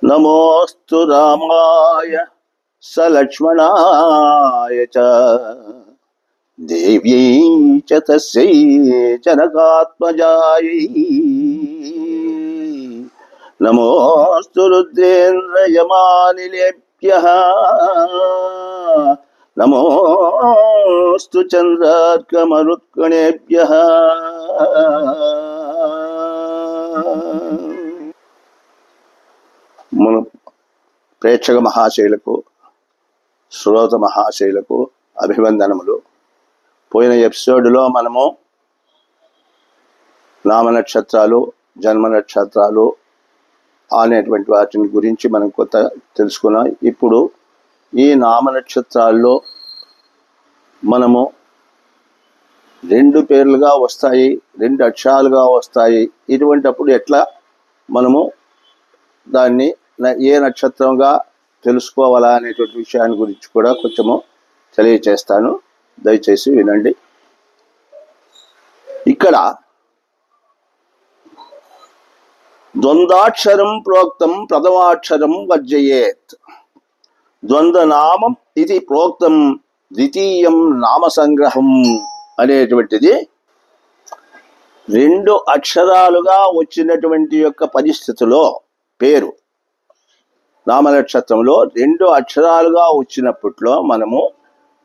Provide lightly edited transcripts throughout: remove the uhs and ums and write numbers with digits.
నమోస్తు రామాయ సలక్ష్మణాయ చ దేవ్యై చ తస్యై జనకాత్మజాయై నమోస్తు రుద్రేంద్రయమానిలేభ్యః నమోస్తు చంద్రార్కమరుత్కణేభ్యః మన ప్రేక్షక మహాశైలకు శ్రోత మహాశైలకు అభివందనములు. పోయిన ఎపిసోడ్లో మనము నామ నక్షత్రాలు, జన్మ నక్షత్రాలు అనేటువంటి వాటిని గురించి మనం కొత్త తెలుసుకున్నాం. ఇప్పుడు ఈ నామ నక్షత్రాల్లో మనము 2 పేర్లుగా వస్తాయి, 2 అక్షరాలుగా వస్తాయి. ఇటువంటిప్పుడు ఎట్లా మనము దాన్ని ఏ నక్షత్రంగా తెలుసుకోవాలా అనేటువంటి విషయాన్ని గురించి కూడా కొంచెము తెలియచేస్తాను, దయచేసి వినండి. ఇక్కడ ద్వంద్వాక్షరం ప్రోక్తం ప్రథమాక్షరం వర్జయేత్. ద్వంద్వనామం ఇది ప్రోక్తం ద్వితీయం నామ సంగ్రహం అనేటువంటిది 2 అక్షరాలుగా వచ్చినటువంటి యొక్క పరిస్థితిలో పేరు నామనక్షత్రంలో 2 అక్షరాలుగా వచ్చినప్పట్లో మనము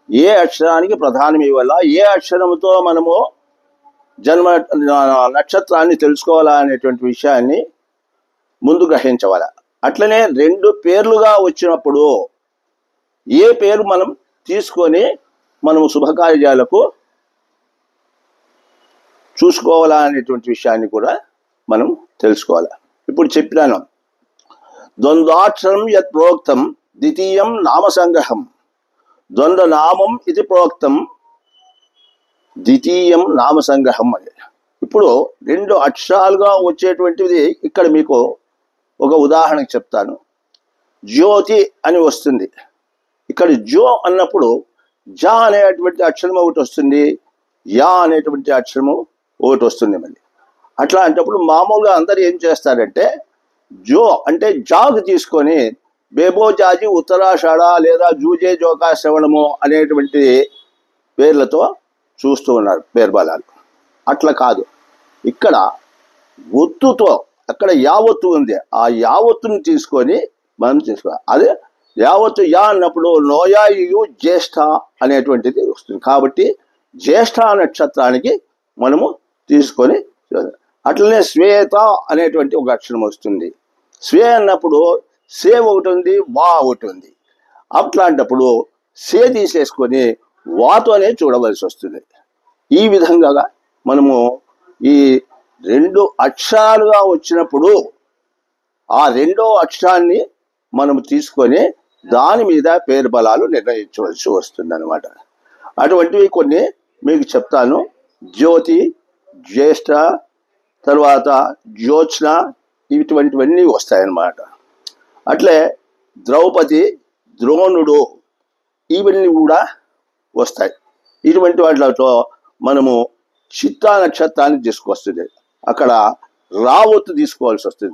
ఏ అక్షరానికి ప్రధానం ఇవ్వాలా, ఏ అక్షరంతో మనము జన్మ నక్షత్రాన్ని తెలుసుకోవాలా అనేటువంటి విషయాన్ని ముందు గ్రహించవాలా. అట్లనే 2 పేర్లుగా వచ్చినప్పుడు ఏ పేరు మనం తీసుకొని మనము శుభకార్యాలకు చూసుకోవాలా అనేటువంటి విషయాన్ని కూడా మనం తెలుసుకోవాలి. ఇప్పుడు చెప్పినాను, ద్వంద్వాక్షరం యత్ ప్రోక్తం ద్వితీయం నామ సంగ్రహం. ద్వంద్వనామం ఇది ప్రోక్తం ద్వితీయం నామ సంగ్రహం అని. ఇప్పుడు 2 అక్షరాలుగా వచ్చేటువంటిది ఇక్కడ మీకు ఒక ఉదాహరణ చెప్తాను. జ్యోతి అని వస్తుంది. ఇక్కడ జో అన్నప్పుడు జా అనేటువంటి అక్షరం ఒకటి వస్తుంది, యా అనేటువంటి అక్షరము ఒకటి వస్తుంది. మళ్ళీ అట్లా అంటప్పుడు మామూలుగా అందరు ఏం చేస్తారంటే జో అంటే జాగు తీసుకొని బేబో జాజి ఉత్తరాషాఢ లేదా జూజే జోకా శ్రవణము అనేటువంటి పేర్లతో చూస్తూ ఉన్నారు పేర్బలాలు. అట్లా కాదు, ఇక్కడ ఒత్తుతో అక్కడ యావత్తు ఉంది, ఆ యావత్తుని తీసుకొని మనం తీసుకోవాలి. అదే యావత్తు యా అన్నప్పుడు నోయాయు జ్యేష్ఠ అనేటువంటిది వస్తుంది. కాబట్టి జ్యేష్ఠ నక్షత్రానికి మనము తీసుకొని, అట్లనే శ్వేత అనేటువంటి ఒక అక్షరం వస్తుంది. స్వే అన్నప్పుడు సే ఒకటి ఉంది, వా ఒకటి ఉంది. అట్లాంటప్పుడు సే తీసేసుకొని వాతోనే చూడవలసి వస్తుంది. ఈ విధంగా మనము ఈ 2 అక్షరాలుగా వచ్చినప్పుడు ఆ 2వ అక్షరాన్ని మనము తీసుకొని దాని మీద పేరు బలాలు నిర్ణయించవలసి వస్తుంది అన్నమాట. అటువంటివి కొన్ని మీకు చెప్తాను. జ్యోతి, జ్యేష్ఠ, తర్వాత జ్యోత్స్న, ఇటువంటివన్నీ వస్తాయన్నమాట. అట్లే ద్రౌపది, ద్రోణుడు, ఇవన్నీ కూడా వస్తాయి. ఇటువంటి వాటితో మనము చిత్తా నక్షత్రాన్ని తీసుకొస్తుంది. అక్కడ రావత్తు తీసుకోవాల్సి వస్తుంది.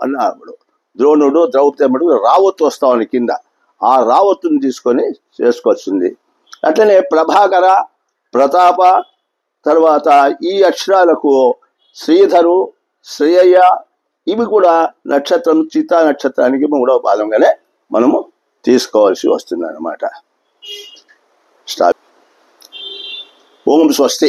అన్నప్పుడు ద్రోణుడు, ద్రౌపది అన్నప్పుడు రావత్తు వస్తామని కింద ఆ రావత్తుని తీసుకొని చేసుకోవాల్సింది. అట్లనే ప్రభాకర, ప్రతాప, తర్వాత ఈ అక్షరాలకు శ్రీధరు, శ్రేయ, ఇవి కూడా నక్షత్రం చిత్తా నక్షత్రానికి 3వ పాదంగానే మనము తీసుకోవాల్సి వస్తుంది అన్నమాట. ఓం స్వస్తి.